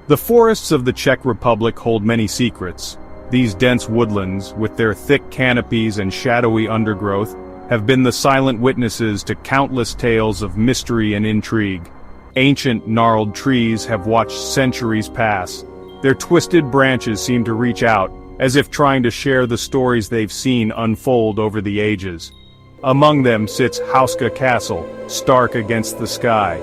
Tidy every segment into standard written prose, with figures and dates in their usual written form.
The forests of the Czech Republic hold many secrets. These dense woodlands, with their thick canopies and shadowy undergrowth, have been the silent witnesses to countless tales of mystery and intrigue. Ancient, gnarled trees have watched centuries pass. Their twisted branches seem to reach out, as if trying to share the stories they've seen unfold over the ages. Among them sits Houska Castle, stark against the sky.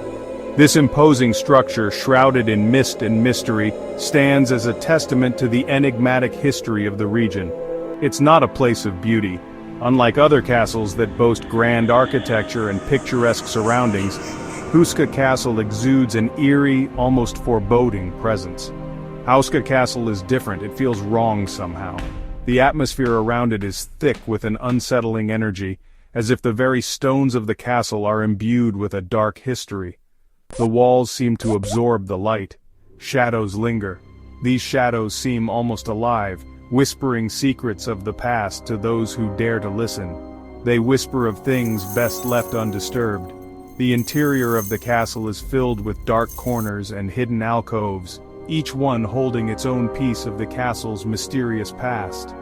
This imposing structure, shrouded in mist and mystery, stands as a testament to the enigmatic history of the region. It's not a place of beauty. Unlike other castles that boast grand architecture and picturesque surroundings, Houska Castle exudes an eerie, almost foreboding presence. Houska Castle is different. It feels wrong somehow. The atmosphere around it is thick with an unsettling energy, as if the very stones of the castle are imbued with a dark history. The walls seem to absorb the light. Shadows linger. These shadows seem almost alive, whispering secrets of the past to those who dare to listen. They whisper of things best left undisturbed. The interior of the castle is filled with dark corners and hidden alcoves, each one holding its own piece of the castle's mysterious past.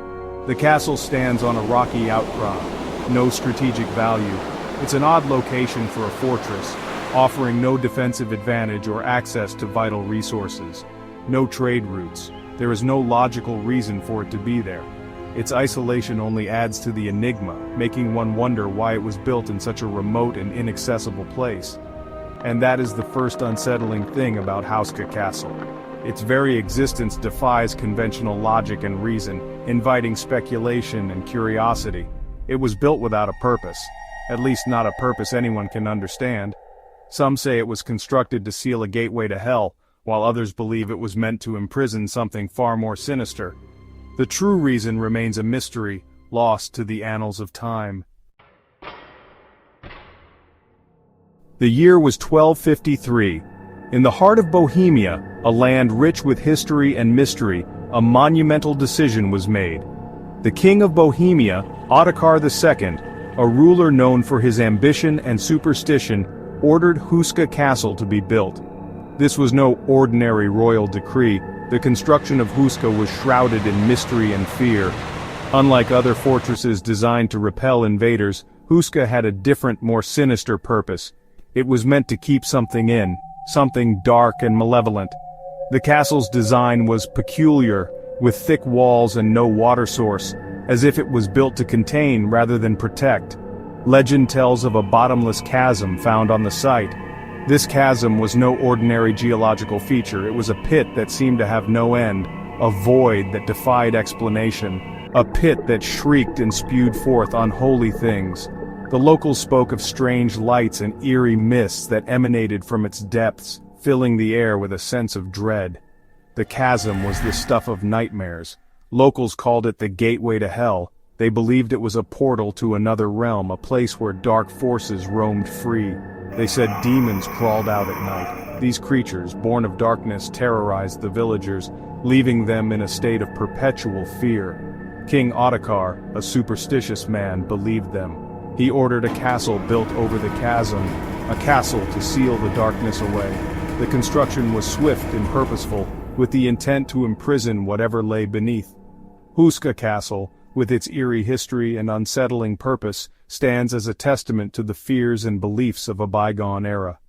The castle stands on a rocky outcrop, no strategic value. It's an odd location for a fortress, offering no defensive advantage or access to vital resources. No trade routes. There is no logical reason for it to be there. Its isolation only adds to the enigma, making one wonder why it was built in such a remote and inaccessible place. And that is the first unsettling thing about Houska Castle. Its very existence defies conventional logic and reason, inviting speculation and curiosity. It was built without a purpose, at least not a purpose anyone can understand. Some say it was constructed to seal a gateway to hell, while others believe it was meant to imprison something far more sinister. The true reason remains a mystery, lost to the annals of time. The year was 1253. In the heart of Bohemia, a land rich with history and mystery, a monumental decision was made. The King of Bohemia, Ottokar II, a ruler known for his ambition and superstition, ordered Houska Castle to be built. This was no ordinary royal decree. The construction of Houska was shrouded in mystery and fear. Unlike other fortresses designed to repel invaders, Houska had a different, more sinister purpose. It was meant to keep something in, something dark and malevolent. The castle's design was peculiar, with thick walls and no water source, as if it was built to contain rather than protect. Legend tells of a bottomless chasm found on the site. This chasm was no ordinary geological feature. It was a pit that seemed to have no end, a void that defied explanation, a pit that shrieked and spewed forth unholy things. The locals spoke of strange lights and eerie mists that emanated from its depths, filling the air with a sense of dread. The chasm was the stuff of nightmares. Locals called it the gateway to hell. They believed it was a portal to another realm, a place where dark forces roamed free. They said demons crawled out at night. These creatures, born of darkness, terrorized the villagers, leaving them in a state of perpetual fear. King Ottokar, a superstitious man, believed them. He ordered a castle built over the chasm, a castle to seal the darkness away. The construction was swift and purposeful, with the intent to imprison whatever lay beneath. Houska Castle, with its eerie history and unsettling purpose, stands as a testament to the fears and beliefs of a bygone era.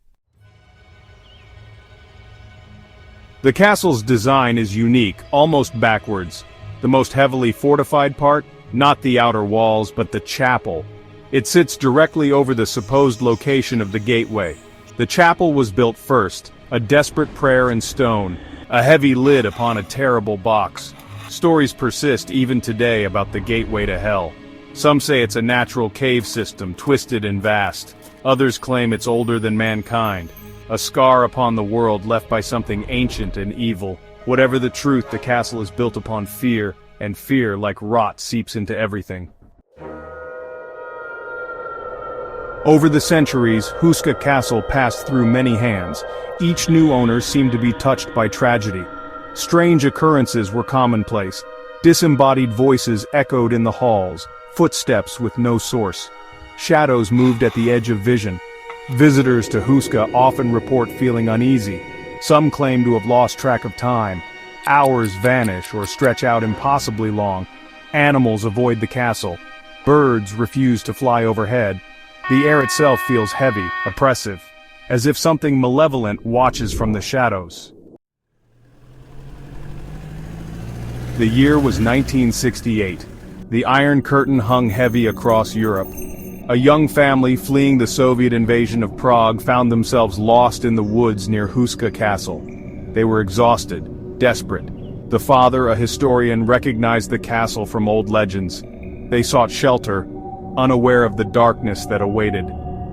The castle's design is unique, almost backwards. The most heavily fortified part, not the outer walls but the chapel. It sits directly over the supposed location of the gateway. The chapel was built first, a desperate prayer in stone, a heavy lid upon a terrible box. Stories persist even today about the gateway to hell. Some say it's a natural cave system, twisted and vast. Others claim it's older than mankind, a scar upon the world left by something ancient and evil. Whatever the truth, the castle is built upon fear, and fear, like rot, seeps into everything. Over the centuries, Houska Castle passed through many hands. Each new owner seemed to be touched by tragedy. Strange occurrences were commonplace. Disembodied voices echoed in the halls, footsteps with no source. Shadows moved at the edge of vision. Visitors to Houska often report feeling uneasy. Some claim to have lost track of time. Hours vanish or stretch out impossibly long. Animals avoid the castle. Birds refuse to fly overhead. The air itself feels heavy, oppressive, as if something malevolent watches from the shadows. The year was 1968. The Iron Curtain hung heavy across Europe. A young family fleeing the Soviet invasion of Prague found themselves lost in the woods near Houska Castle. They were exhausted, desperate. The father, a historian, recognized the castle from old legends. They sought shelter, unaware of the darkness that awaited.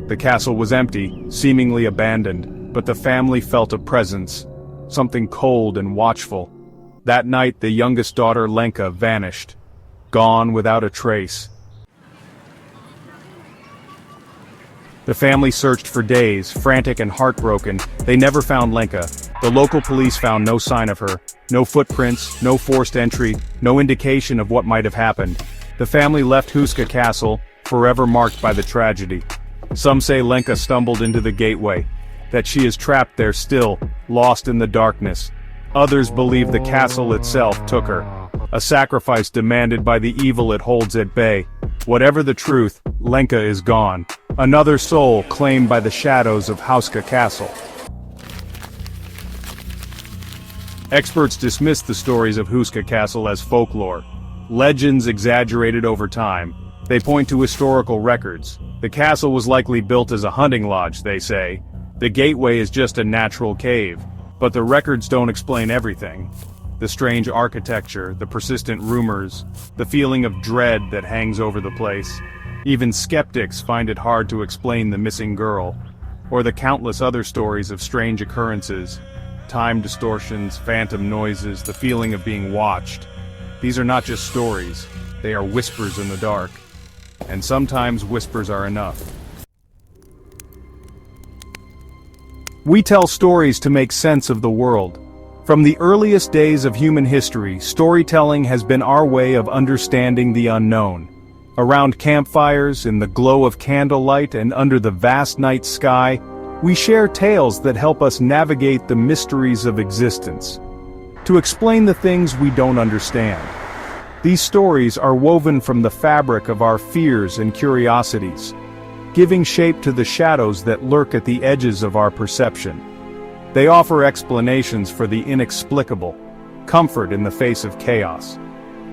The castle was empty, seemingly abandoned, but the family felt a presence, something cold and watchful. That night, the youngest daughter, Lenka, vanished, gone without a trace. The family searched for days, frantic and heartbroken. They never found Lenka. The local police found no sign of her, no footprints, no forced entry, no indication of what might have happened. The family left Houska Castle, forever marked by the tragedy. Some say Lenka stumbled into the gateway, that she is trapped there still, lost in the darkness. Others believe the castle itself took her, a sacrifice demanded by the evil it holds at bay. Whatever the truth, Lenka is gone, another soul claimed by the shadows of Houska Castle. Experts dismiss the stories of Houska Castle as folklore, legends exaggerated over time. They point to historical records. The castle was likely built as a hunting lodge, they say. The gateway is just a natural cave. But the records don't explain everything. The strange architecture, the persistent rumors, the feeling of dread that hangs over the place. Even skeptics find it hard to explain the missing girl, or the countless other stories of strange occurrences, time distortions, phantom noises, the feeling of being watched. These are not just stories, they are whispers in the dark. And sometimes whispers are enough. We tell stories to make sense of the world. From the earliest days of human history, storytelling has been our way of understanding the unknown. Around campfires, in the glow of candlelight, and under the vast night sky, we share tales that help us navigate the mysteries of existence. To explain the things we don't understand. These stories are woven from the fabric of our fears and curiosities, giving shape to the shadows that lurk at the edges of our perception. They offer explanations for the inexplicable, comfort in the face of chaos.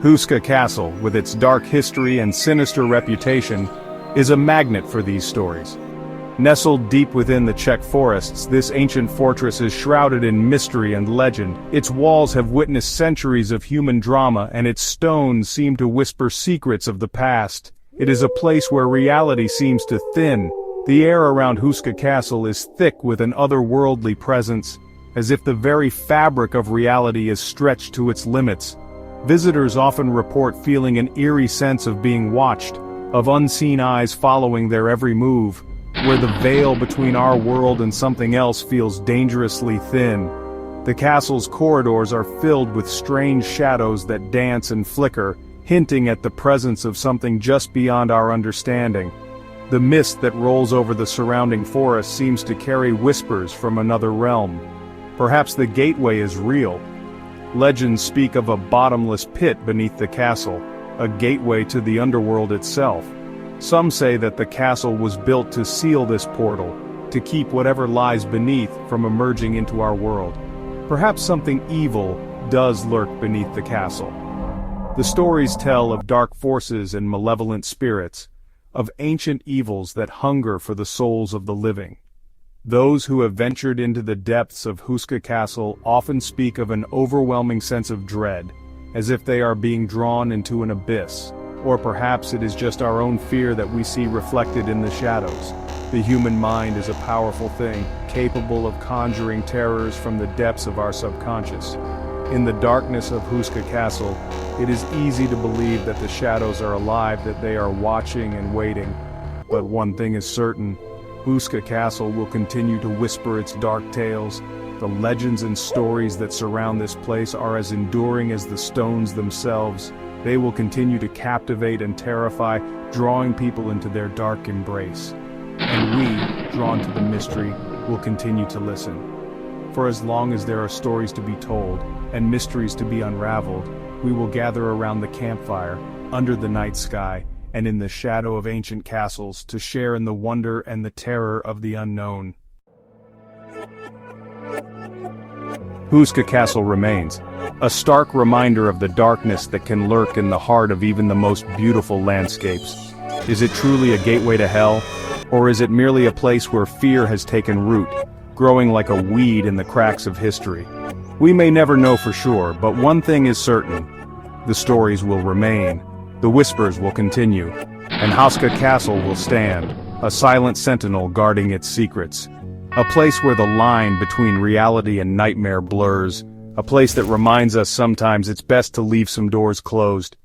Houska Castle, with its dark history and sinister reputation, is a magnet for these stories. Nestled deep within the Czech forests, this ancient fortress is shrouded in mystery and legend. Its walls have witnessed centuries of human drama, and its stones seem to whisper secrets of the past. It is a place where reality seems to thin. The air around Houska Castle is thick with an otherworldly presence, as if the very fabric of reality is stretched to its limits. Visitors often report feeling an eerie sense of being watched, of unseen eyes following their every move, where the veil between our world and something else feels dangerously thin. The castle's corridors are filled with strange shadows that dance and flicker, hinting at the presence of something just beyond our understanding. The mist that rolls over the surrounding forest seems to carry whispers from another realm. Perhaps the gateway is real. Legends speak of a bottomless pit beneath the castle, a gateway to the underworld itself. Some say that the castle was built to seal this portal, to keep whatever lies beneath from emerging into our world. Perhaps something evil does lurk beneath the castle. The stories tell of dark forces and malevolent spirits, of ancient evils that hunger for the souls of the living. Those who have ventured into the depths of Houska Castle often speak of an overwhelming sense of dread, as if they are being drawn into an abyss. Or perhaps it is just our own fear that we see reflected in the shadows. The human mind is a powerful thing, capable of conjuring terrors from the depths of our subconscious. In the darkness of Houska Castle, it is easy to believe that the shadows are alive, that they are watching and waiting. But one thing is certain, Houska Castle will continue to whisper its dark tales. The legends and stories that surround this place are as enduring as the stones themselves. They will continue to captivate and terrify, drawing people into their dark embrace. And we, drawn to the mystery, will continue to listen. For as long as there are stories to be told, and mysteries to be unraveled, we will gather around the campfire, under the night sky, and in the shadow of ancient castles to share in the wonder and the terror of the unknown. Houska Castle remains, a stark reminder of the darkness that can lurk in the heart of even the most beautiful landscapes. Is it truly a gateway to hell, or is it merely a place where fear has taken root, growing like a weed in the cracks of history? We may never know for sure, but one thing is certain: the stories will remain, the whispers will continue, and Houska Castle will stand, a silent sentinel guarding its secrets. A place where the line between reality and nightmare blurs, a place that reminds us sometimes it's best to leave some doors closed,